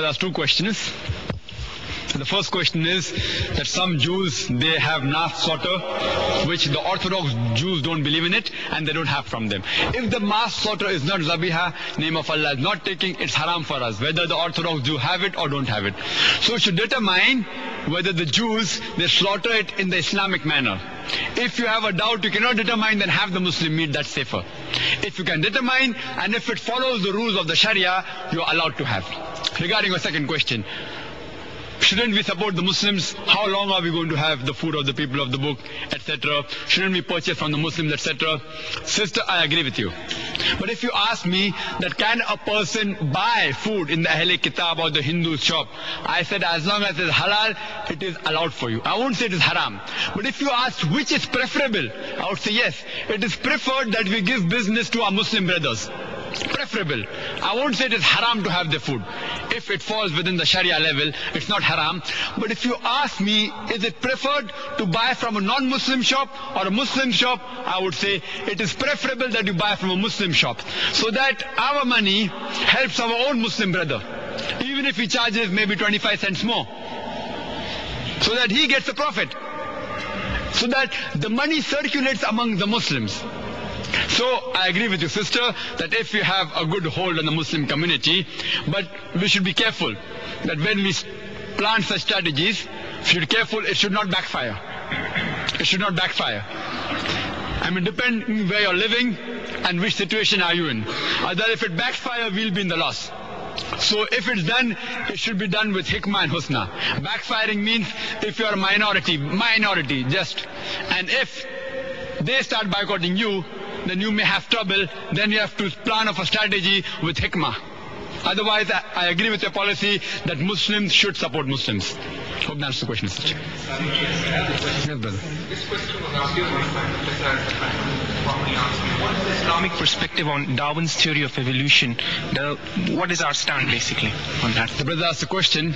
There's two questions. The first question is that some Jews, they have mass slaughter, which the Orthodox Jews don't believe in it, and they don't have from them. If the mass slaughter is not Zabiha, name of Allah is not taking, it's haram for us, whether the Orthodox Jew have it or don't have it. So we should determine whether the Jews, they slaughter it in the Islamic manner. If you have a doubt, you cannot determine, then have the Muslim meat, that's safer. If you can determine, and if it follows the rules of the Sharia, you are allowed to have. Regarding your second question, shouldn't we support the Muslims? How long are we going to have the food of the people of the book, etc.? Shouldn't we purchase from the Muslims, etc.? Sister, I agree with you. But if you ask me that can a person buy food in the Ahle Kitab or the Hindu shop, I said as long as it is halal, it is allowed for you. I won't say it is haram. But if you ask which is preferable, I would say yes, it is preferred that we give business to our Muslim brothers. Preferable. I won't say it is haram to have the food. If it falls within the Sharia level, it's not haram. But if you ask me, is it preferred to buy from a non-Muslim shop or a Muslim shop, I would say it is preferable that you buy from a Muslim shop, so that our money helps our own Muslim brother, even if he charges maybe 25 cents more, so that he gets a profit, so that the money circulates among the Muslims. So I agree with you, sister, that if you have a good hold on the Muslim community, but we should be careful that when we plant such strategies, we should be careful, it should not backfire. It should not backfire. I mean, depending where you're living and which situation are you in. Other if it backfire, we'll be in the loss. So if it's done, it should be done with hikmah and husna. Backfiring means if you're a minority just, and if they start boycotting you, then you may have trouble, then you have to plan of a strategy with hikmah. Otherwise, I agree with your policy that Muslims should support Muslims. Hope that answers the question, sister. Yes, brother. This question was asked you by properly answered. What is the Islamic perspective on Darwin's theory of evolution? What is our stand basically on that? The brother asked the question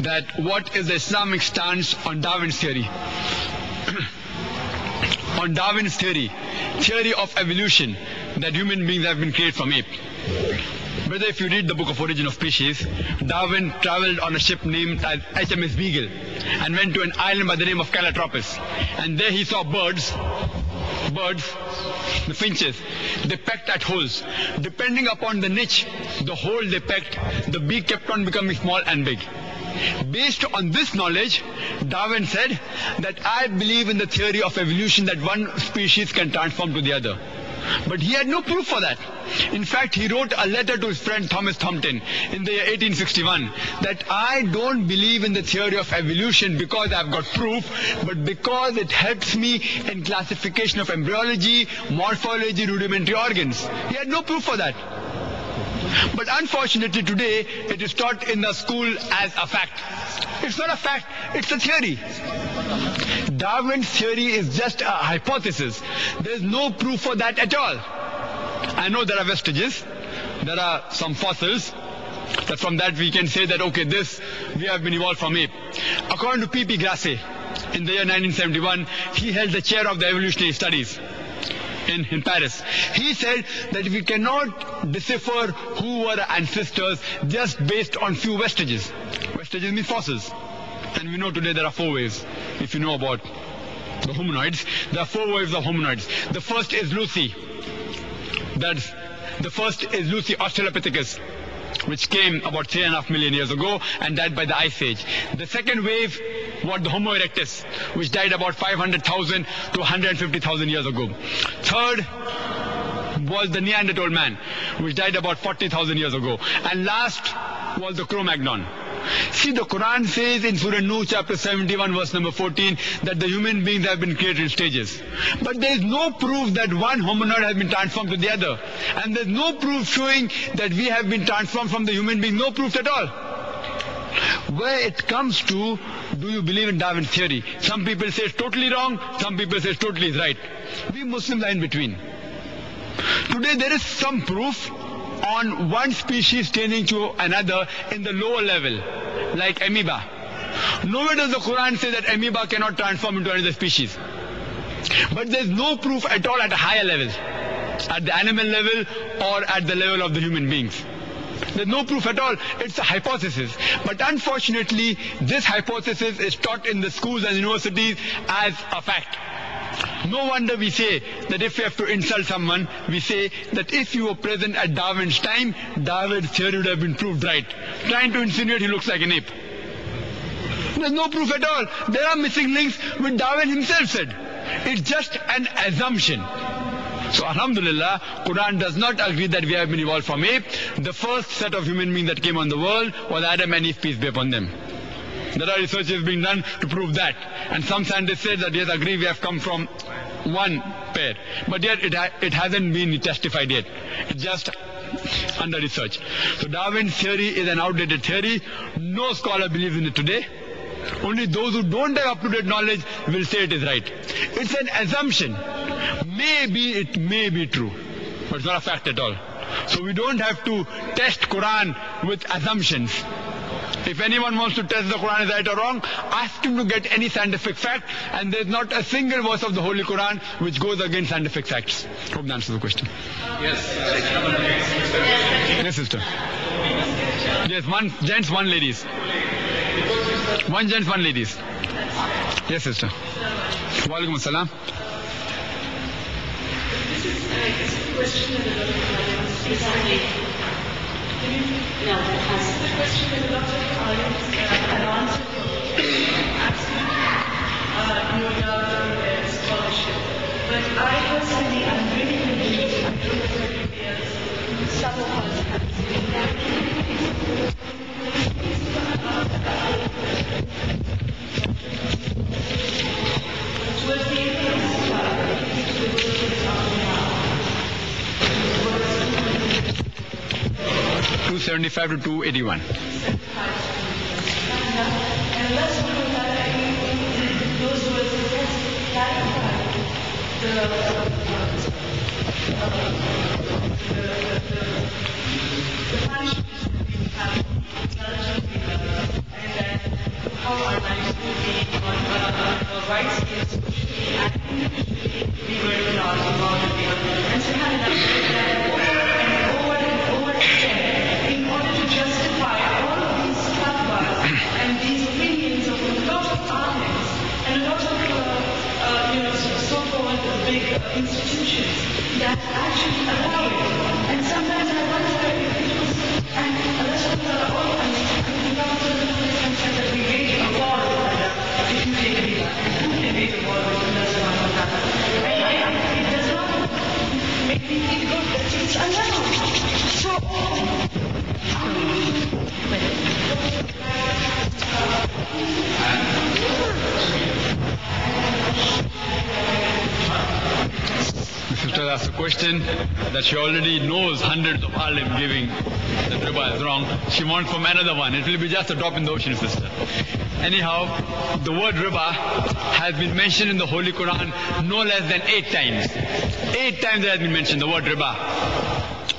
that what is the Islamic stance on Darwin's theory? On Darwin's theory of evolution, that human beings have been created from ape. Brother, if you read the book of Origin of Species, Darwin traveled on a ship named HMS Beagle and went to an island by the name of Calotropis. And there he saw birds, the finches, they pecked at holes. Depending upon the niche, the hole they pecked, the beak kept on becoming small and big. Based on this knowledge, Darwin said that I believe in the theory of evolution that one species can transform to the other. But he had no proof for that. In fact, he wrote a letter to his friend Thomas Thompson in the year 1861 that I don't believe in the theory of evolution because I've got proof, but because it helps me in classification of embryology, morphology, rudimentary organs. He had no proof for that. But unfortunately today, it is taught in the school as a fact. It's not a fact, it's a theory. Darwin's theory is just a hypothesis. There's no proof for that at all. I know there are vestiges, there are some fossils, that from that we can say that, okay, we have been evolved from ape. According to P.P. Grasset, in the year 1971, he held the chair of the evolutionary studies in Paris. He said that we cannot decipher who were our ancestors just based on few vestiges. Vestiges mean fossils. And we know today there are 4 waves. If you know about the hominoids, there are 4 waves of hominoids. The first is Lucy. The first is Lucy Australopithecus, which came about 3.5 million years ago and died by the Ice Age. The second wave was the Homo erectus, which died about 500,000 to 150,000 years ago. Third was the Neanderthal man, which died about 40,000 years ago. And last was the Cro-Magnon. See, the Quran says in Surah Nuh chapter 71 verse number 14 that the human beings have been created in stages. But there is no proof that one hominoid has been transformed to the other. And there is no proof showing that we have been transformed from the human being. No proof at all. Where it comes to, do you believe in Darwin's theory? Some people say it's totally wrong, some people say it's totally right. We Muslims are in between. Today there is some proof on one species changing to another in the lower level, like amoeba. Nowhere does the Quran say that amoeba cannot transform into another species. But there is no proof at all at a higher level, at the animal level or at the level of the human beings. There's no proof at all. It's a hypothesis. But unfortunately, this hypothesis is taught in the schools and universities as a fact. No wonder we say that if we have to insult someone, we say that if you were present at Darwin's time, Darwin's theory would have been proved right. Trying to insinuate he looks like an ape. There's no proof at all. There are missing links which Darwin himself said. It's just an assumption. So Alhamdulillah, Quran does not agree that we have been evolved from ape. The first set of human beings that came on the world was Adam and Eve, peace be upon them. There are researches being done to prove that. And some scientists say that yes, agree we have come from one pair. But yet it hasn't been testified yet. It's just under research. So Darwin's theory is an outdated theory. No scholar believes in it today. Only those who don't have up-to-date knowledge will say it is right. It's an assumption. Maybe it may be true, but it's not a fact at all. So we don't have to test Quran with assumptions. If anyone wants to test the Quran is right or wrong, ask him to get any scientific fact, and there's not a single verse of the Holy Quran which goes against scientific facts. Hope that answers the question. Yes. Yes, sister. Yes, one gents, one ladies. One gents, one ladies. Yes, sister. Wa alaikum assalam. This is a question that a lot of Islamic. No, that's the question that a lot of audience have answered. Absolutely, no doubt on their scholarship. But I personally am really confused. I don't know if there's some of us have seen that. Towards the end of this $275 to $281. And that's those words clarify the punishment we have intelligently and how our lives will be on rights against socially and individually we were not involved in the other. And to have that over and over again in order to justify all of these fatwas and these opinions of a lot of alims and a lot of so-called big institutions that actually allow it. And sometimes I wonder if it was, and Allah subhanahu wa ta'ala, that we wage a war with Allah if you take riba, and who can wage a war with Allah subhanahu wa ta'ala? It does not make me feel good that it's allowed. So, The sister asked a question that she already knows hundreds of alim giving that riba is wrong. She wants from another one. It will be just a drop in the ocean, sister. Anyhow, the word riba has been mentioned in the Holy Quran no less than 8 times. 8 times it has been mentioned, the word riba.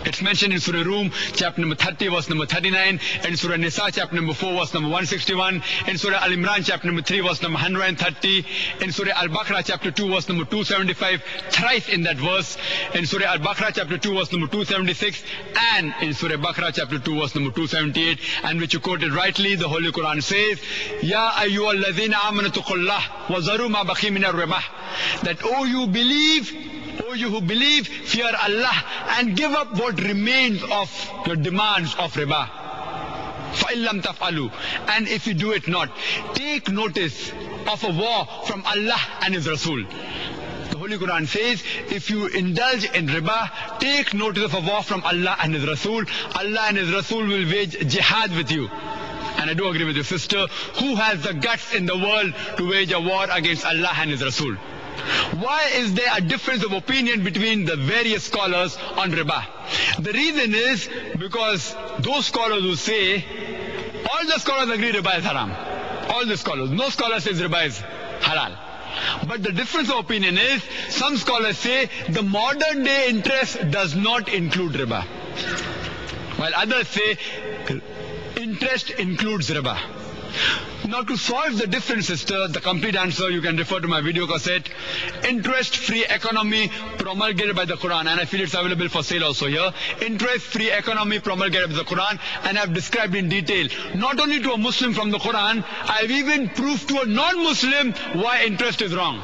It's mentioned in Surah Rum, chapter number 30, verse number 39, in Surah Nisa, chapter number 4, verse number 161, in Surah Al-Imran, chapter number 3, verse number 130, in Surah Al-Baqarah, chapter 2, verse number 275, thrice in that verse, in Surah Al-Baqarah, chapter 2, verse number 276, and in Surah Baqarah, chapter 2, verse number 278, and which you quoted rightly, the Holy Quran says, Ya ayyuhal ladhina amanu tuqullah wa zaru ma baqi min ar-riba. That, O you who believe, fear Allah and give up what remains of your demands of riba. فَإِلَّمْ تَفْعَلُوا. And if you do it not, take notice of a war from Allah and His Rasul. The Holy Quran says, if you indulge in riba, take notice of a war from Allah and His Rasul. Allah and His Rasul will wage jihad with you. And I do agree with your sister, who has the guts in the world to wage a war against Allah and His Rasul? Why is there a difference of opinion between the various scholars on riba? The reason is because those scholars who say, all the scholars agree riba is haram. All the scholars. No scholar says riba is halal. But the difference of opinion is, some scholars say the modern day interest does not include riba, while others say interest includes riba. Now to solve the difference, sister, the complete answer you can refer to my video cassette, Interest-Free Economy promulgated by the Quran, and I feel it's available for sale also here. Interest-Free Economy promulgated by the Quran, and I've described in detail, not only to a Muslim from the Quran, I've even proved to a non-Muslim why interest is wrong.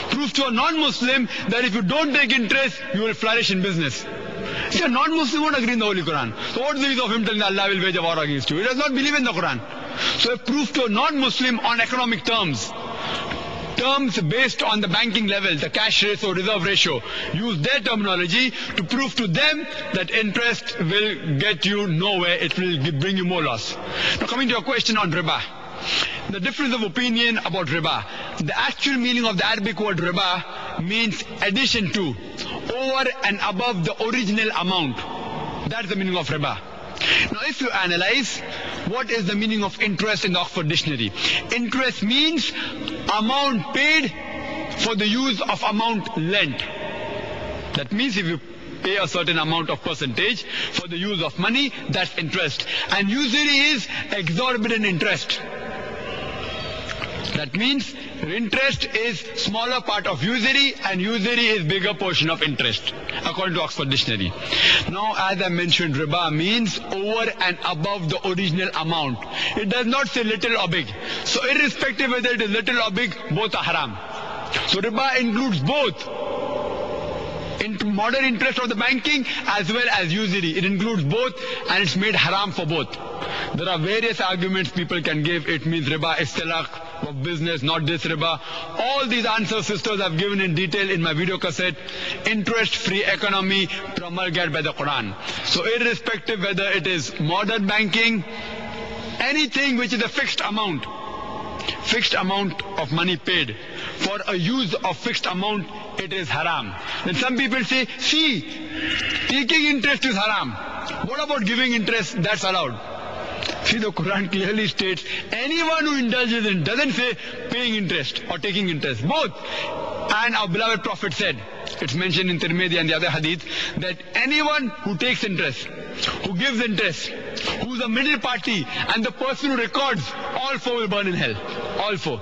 Prove to a non-Muslim that if you don't take interest, you will flourish in business. See, a non-Muslim won't agree in the Holy Quran. So what's the use of him telling that Allah will wage a war against you? He does not believe in the Quran. So I prove to a non-Muslim on economic terms based on the banking level, the cash ratio, reserve ratio, use their terminology to prove to them that interest will get you nowhere, it will bring you more loss. Now coming to your question on riba. The difference of opinion about riba. The actual meaning of the Arabic word riba means addition to, over and above the original amount. That's the meaning of riba. Now if you analyze, what is the meaning of interest in the Oxford Dictionary? Interest means amount paid for the use of amount lent. That means if you pay a certain amount of percentage for the use of money, that's interest. And usury is exorbitant interest. That means interest is smaller part of usury and usury is bigger portion of interest, according to Oxford Dictionary. Now, as I mentioned, riba means over and above the original amount. It does not say little or big. So irrespective whether it is little or big, both are haram. So riba includes both. Into modern interest of the banking as well as usury. It includes both and it's made haram for both. There are various arguments people can give. It means riba is talaq of business, not this riba. All these answers, sisters, I've given in detail in my video cassette, Interest-Free Economy promulgated by the Quran. So irrespective whether it is modern banking, anything which is a fixed amount of money paid for a use of fixed amount, it is haram. Then some people say, see, taking interest is haram. What about giving interest? That's allowed. See, the Quran clearly states, anyone who indulges in, doesn't say paying interest or taking interest, both. And our beloved Prophet said, it's mentioned in Tirmidhi and the other hadith, that anyone who takes interest, who gives interest, who's a middle party, and the person who records, all four will burn in hell. All four.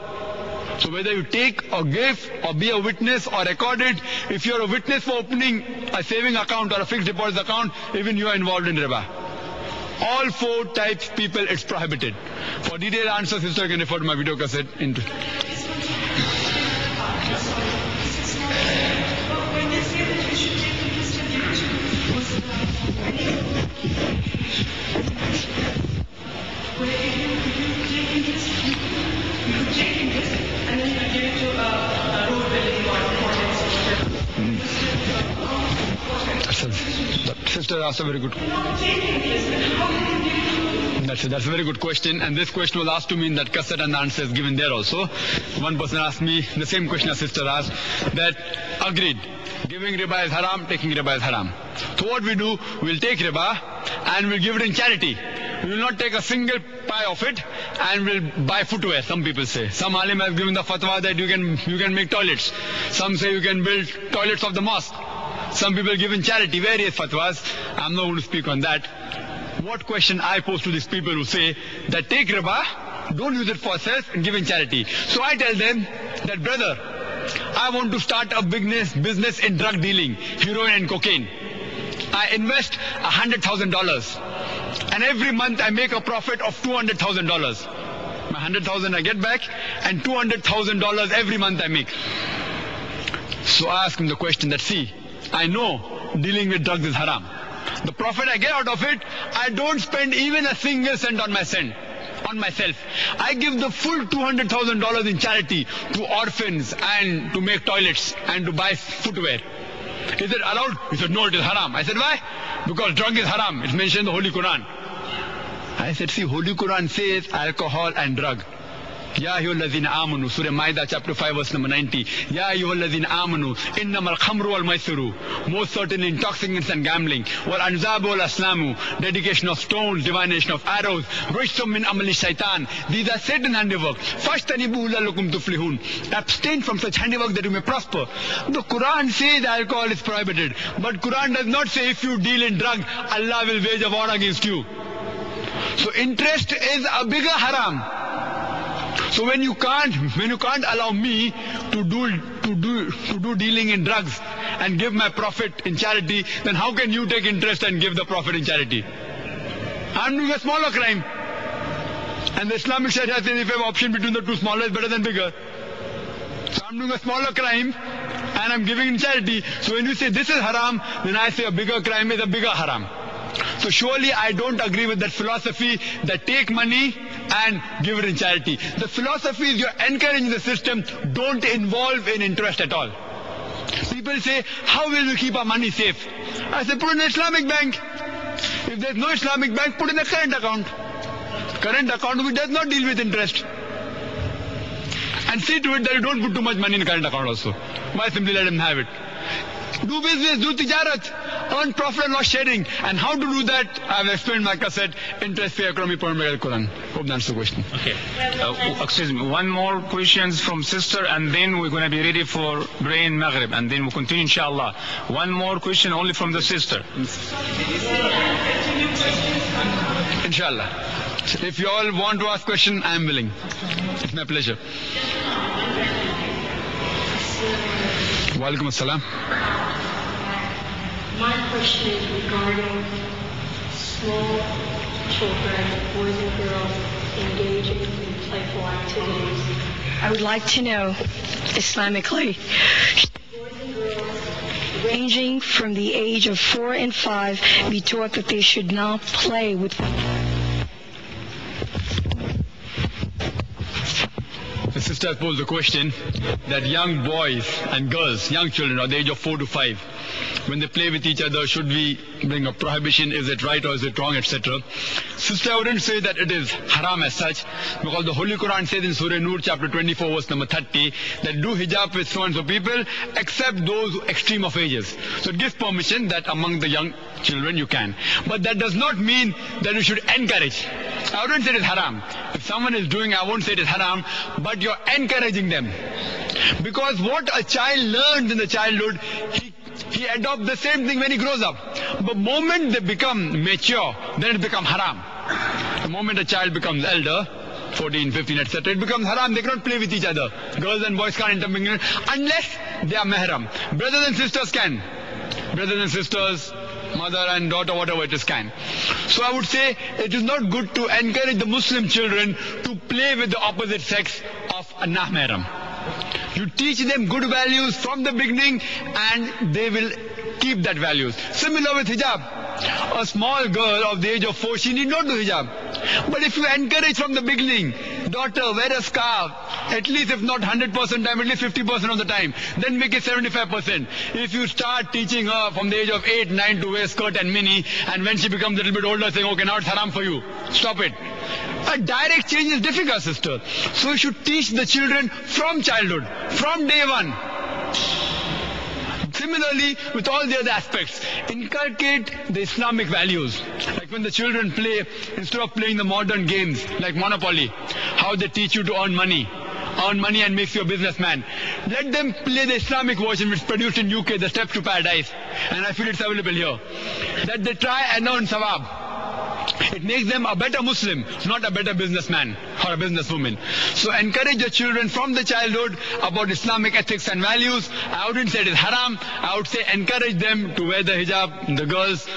So whether you take or give or be a witness or record it, if you're a witness for opening a saving account or a fixed deposit account, even you are involved in riba. All four types people, it's prohibited. For detailed answers, sister, you can refer to my video cassette. When they say that you should take interest in where if you take interest, you could take interest and then you give it to a road building or Sister asked a very good question. That's a very good question, and this question was asked to me in that cassette and the answer is given there also. One person asked me the same question as sister asked, that agreed, giving riba is haram, taking riba is haram. So what we do, we'll take riba and we'll give it in charity. We will not take a single pie of it and we'll buy footwear, some people say. Some alim have given the fatwa that you can make toilets. Some say you can build toilets of the mosque. Some people give in charity, various fatwas. I'm not going to speak on that. What question I pose to these people who say that take riba, don't use it for self and give in charity. So I tell them that, brother, I want to start a business in drug dealing, heroin and cocaine. I invest $100,000 and every month I make a profit of $200,000. My $100,000 I get back and $200,000 every month I make. So I ask him the question that, see, I know dealing with drugs is haram. The profit I get out of it, I don't spend even a single cent on myself. I give the full $200,000 in charity to orphans and to make toilets and to buy footwear. Is it allowed? He said, no, it is haram. I said, why? Because drug is haram. It's mentioned in the Holy Quran. I said, see, Holy Quran says alcohol and drug. Ya ayyuhallazina amanu, Surah Maida chapter 5 verse number 90. Ya ayyuhallazina amanu, innamal khamru wal maisiru. Most certainly intoxicants and gambling. Wal anzabu wal aslamu, dedication of stones, divination of arrows. Rishtum min amali shaitan. These are Satan's handiwork. Fashtanibu lalakum tuflihun. Abstain from such handiwork that you may prosper. The Quran says alcohol is prohibited. But Quran does not say if you deal in drug, Allah will wage a war against you. So interest is a bigger haram. So when you can't allow me to do dealing in drugs and give my profit in charity, then how can you take interest and give the profit in charity? I'm doing a smaller crime. And the Islamic Sharia says if you have option between the two, smaller is better than bigger. So I'm doing a smaller crime and I'm giving in charity. So when you say this is haram, then I say a bigger crime is a bigger haram. So surely I don't agree with that philosophy that take money and give it in charity. The philosophy is you're encouraging the system, don't involve in interest at all. People say, how will we keep our money safe? I say, put in an Islamic bank. If there's no Islamic bank, put in a current account. Current account which does not deal with interest. And see to it that you don't put too much money in current account also. Why simply let him have it? Do business, do tijarat, earn profit and loss sharing. And how to do that, I have explained my cassette, interest-free economy per Quran. Hope that's the question. Okay. Excuse me, one more questions from sister and then we're going to be ready for Brain Maghrib and then we'll continue inshallah. One more question only from the sister. Inshallah. If you all want to ask question, I am willing. It's my pleasure. Walaikum assalam. My question is regarding small children, boys and girls, engaging in playful activities. I would like to know, Islamically, boys and girls ranging from the age of 4 and 5 be taught that they should not play with The sister posed the question that young boys and girls, young children at the age of 4 to 5, when they play with each other, should we bring a prohibition, is it right or is it wrong, etc. Sister, I wouldn't say that it is haram as such, because the Holy Quran says in Surah Nur chapter 24 verse number 30 that do hijab with so and so people except those extreme of ages. So it gives permission that among the young children you can. But that does not mean that you should encourage. I wouldn't say it is haram. If someone is doing, I won't say it is haram, but you're encouraging them. Because what a child learns in the childhood, he adopts the same thing when he grows up. But the moment they become mature, then it becomes haram. The moment a child becomes elder, 14, 15, etc., it becomes haram. They cannot play with each other. Girls and boys can't intermingle unless they are mahram. Brothers and sisters can. Brothers and sisters, mother and daughter, whatever it is, can. So I would say it is not good to encourage the Muslim children to play with the opposite sex of a nah-mahram. You teach them good values from the beginning and they will keep that values. Similar with hijab. A small girl of the age of 4, she need not do hijab. But if you encourage from the beginning, daughter, wear a scarf, at least if not 100% time, at least 50% of the time, then make it 75%. If you start teaching her from the age of 8, 9 to wear skirt and mini, and when she becomes a little bit older saying, okay, now it's haram for you, stop it. A direct change is difficult, sister. So you should teach the children from childhood, from day one. Similarly, with all the other aspects, inculcate the Islamic values. Like when the children play, instead of playing the modern games like Monopoly, how they teach you to earn money and makes you a businessman. Let them play the Islamic version which is produced in UK, the Steps to Paradise. And I feel it's available here. That they try and earn sawab. It makes them a better Muslim, not a better businessman or a businesswoman. So encourage the children from the childhood about Islamic ethics and values. I wouldn't say it is haram. I would say encourage them to wear the hijab, the girls.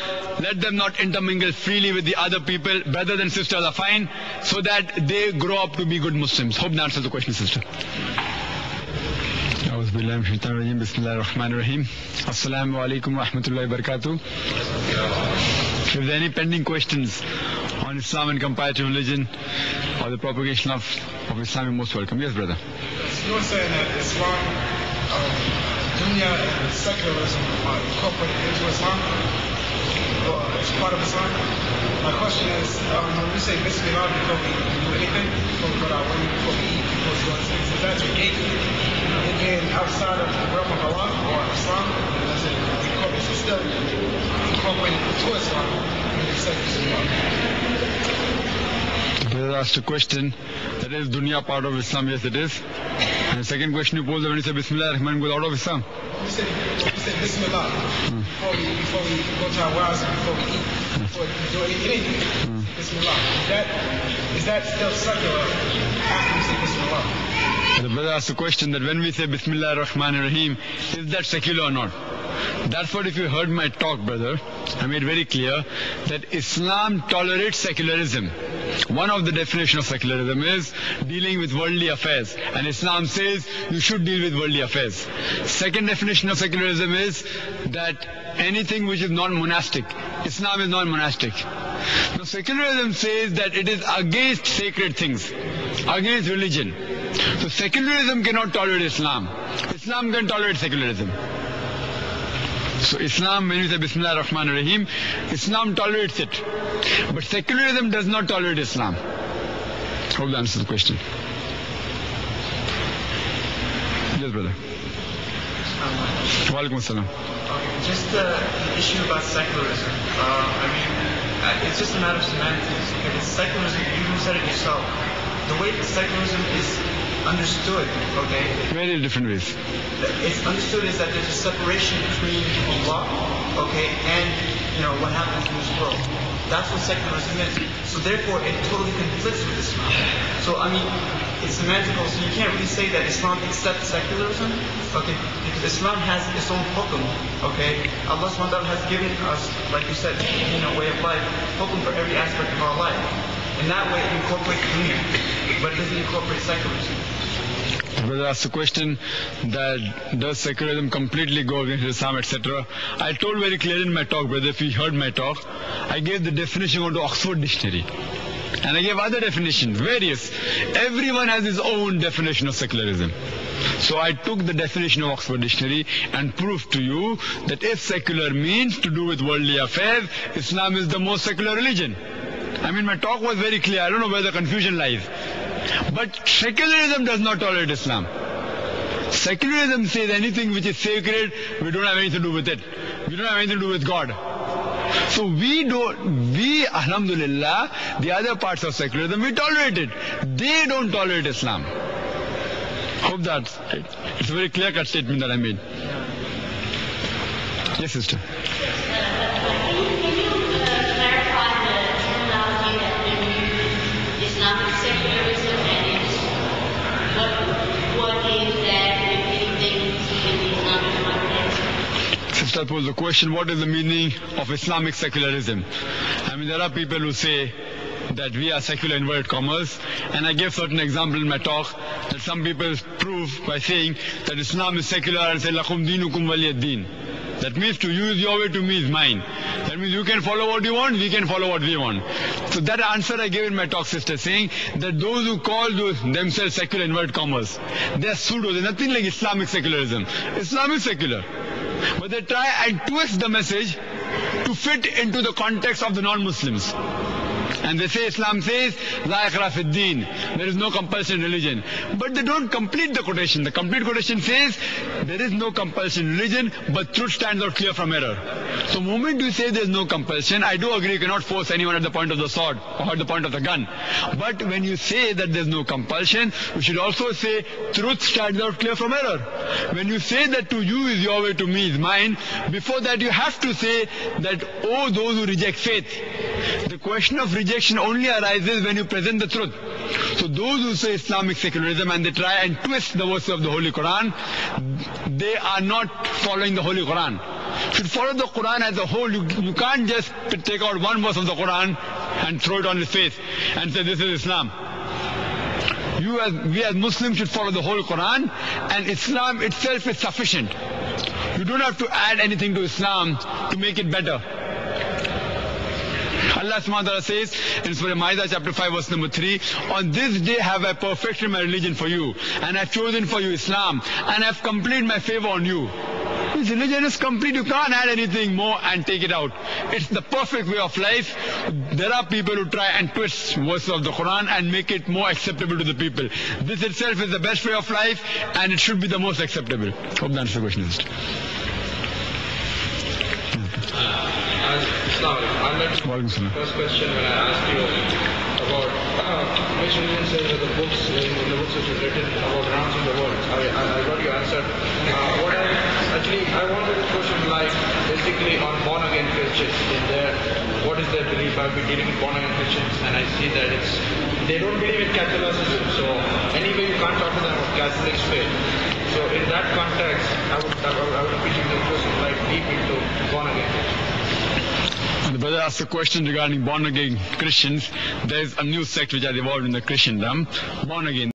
Let them not intermingle freely with the other people. Brothers and sisters are fine, so that they grow up to be good Muslims. Hope that answers the question, sister. Bismillahirrahmanirrahim. Assalamu alaikum wa rahmatullahi wa barakatuh. If there are any pending questions on Islam and comparative religion or the propagation of Islam, you're most welcome. Yes, brother. You were saying that Islam, dunya and secularism are incorporated into Islam, or it's part of Islam. My question is, when we say Bismillah before we do anything, before we go to our way, before we eat, before we do other things, is that negated again outside of the realm of Allah or Islam? It's still incorporated into Islam when you say Bismillah. The brother asked a question, that is dunya part of Islam? Yes, it is. And the second question you posed, when you say Bismillah ar-Rahman, goes out of Islam? You said Bismillah before we go to our wives, before we eat, before we do anything. Bismillah. Is that still secular after we say Bismillah? Allah. The brother asked a question that when we say Bismillah ar-Rahman ar-Rahim, is that secular or not? That's what, if you heard my talk, brother, I made very clear that Islam tolerates secularism. One of the definitions of secularism is dealing with worldly affairs, and Islam says you should deal with worldly affairs. Second definition of secularism is that anything which is non-monastic, Islam is non-monastic. Now secularism says that it is against sacred things, against religion. So secularism cannot tolerate Islam. Islam can tolerate secularism. So Islam, when you say Bismillah ar-Rahman ar-Rahim, Islam tolerates it. But secularism does not tolerate Islam. Hope that answers the question. Yes, brother. Walaikum assalam. Just the issue about secularism. It's just a matter of semantics. Because secularism, you said it yourself. The way that secularism is understood, okay? Very different ways. It's understood is that there's a separation between Allah, okay, and what happens in this world. That's what secularism is. So therefore, it totally conflicts with Islam. So it's semantical. So you can't really say that Islam accepts secularism, okay? Because Islam has its own hukum, okay? Allah subhanahu wa ta'ala has given us, like you said, way of life, hukum for every aspect of our life. In that way, it incorporates dunya, but it doesn't incorporate secularism. Brother asked a question that does secularism completely go against Islam, etc. I told very clearly in my talk, brother, if you heard my talk, I gave the definition of the Oxford Dictionary. And I gave other definitions, various. Everyone has his own definition of secularism. So I took the definition of Oxford Dictionary and proved to you that if secular means to do with worldly affairs, Islam is the most secular religion. My talk was very clear. I don't know where the confusion lies. But secularism does not tolerate Islam. Secularism says anything which is sacred, we don't have anything to do with it. We don't have anything to do with God. So we, alhamdulillah, the other parts of secularism, we tolerate it. They don't tolerate Islam. Hope that it's a very clear-cut statement that I made. Yes, sister. Sister posed the question, what is the meaning of Islamic secularism? There are people who say that we are secular in inverted commas, and I gave certain examples in my talk that some people prove by saying that Islam is secular and say lakum dinukum waliyad din. That means to use your way, to me is mine. That means you can follow what you want, we can follow what we want. So that answer I gave in my talk, sister, saying that those who call themselves secular in inverted commas, they are pseudo, there's nothing like Islamic secularism. Islam is secular. But they try and twist the message to fit into the context of the non-Muslims. And they say Islam says, La ikrah fid din, there is no compulsion in religion. But they don't complete the quotation. The complete quotation says, there is no compulsion in religion, but truth stands out clear from error. So the moment you say there is no compulsion, I do agree you cannot force anyone at the point of the sword or at the point of the gun. But when you say that there is no compulsion, you should also say, truth stands out clear from error. When you say that to you is your way, to me is mine, before that you have to say that, oh, those who reject faith. The question of rejection only arises when you present the truth. So those who say Islamic secularism and they try and twist the verses of the Holy Quran, they are not following the Holy Quran. You should follow the Quran as a whole. You can't just take out one verse of the Quran and throw it on his face and say this is Islam. We as Muslims should follow the whole Quran, and Islam itself is sufficient. You don't have to add anything to Islam to make it better. Allah subhanahu wa ta'ala says in Surah Ma'idah chapter 5 verse number 3, on this day have I perfected my religion for you, and I have chosen for you Islam, and I have completed my favor on you. This religion is complete, you can't add anything more and take it out. It's the perfect way of life. There are people who try and twist verses of the Quran and make it more acceptable to the people. This itself is the best way of life, and it should be the most acceptable. Hope that answers the question. First question, when I asked you about which religion says that the books in the books which are written about renouncing the world, I got your answer. I wanted a question like basically on born again Christians. What is their belief? I've been dealing with born again Christians, and I see that it's they don't believe in Catholicism, so anyway you can't talk to them about Catholic faith. So in that context, I would appreciate the person like deep into born again. The brother asked a question regarding born again Christians. There is a new sect which has evolved in the Christendom, born again.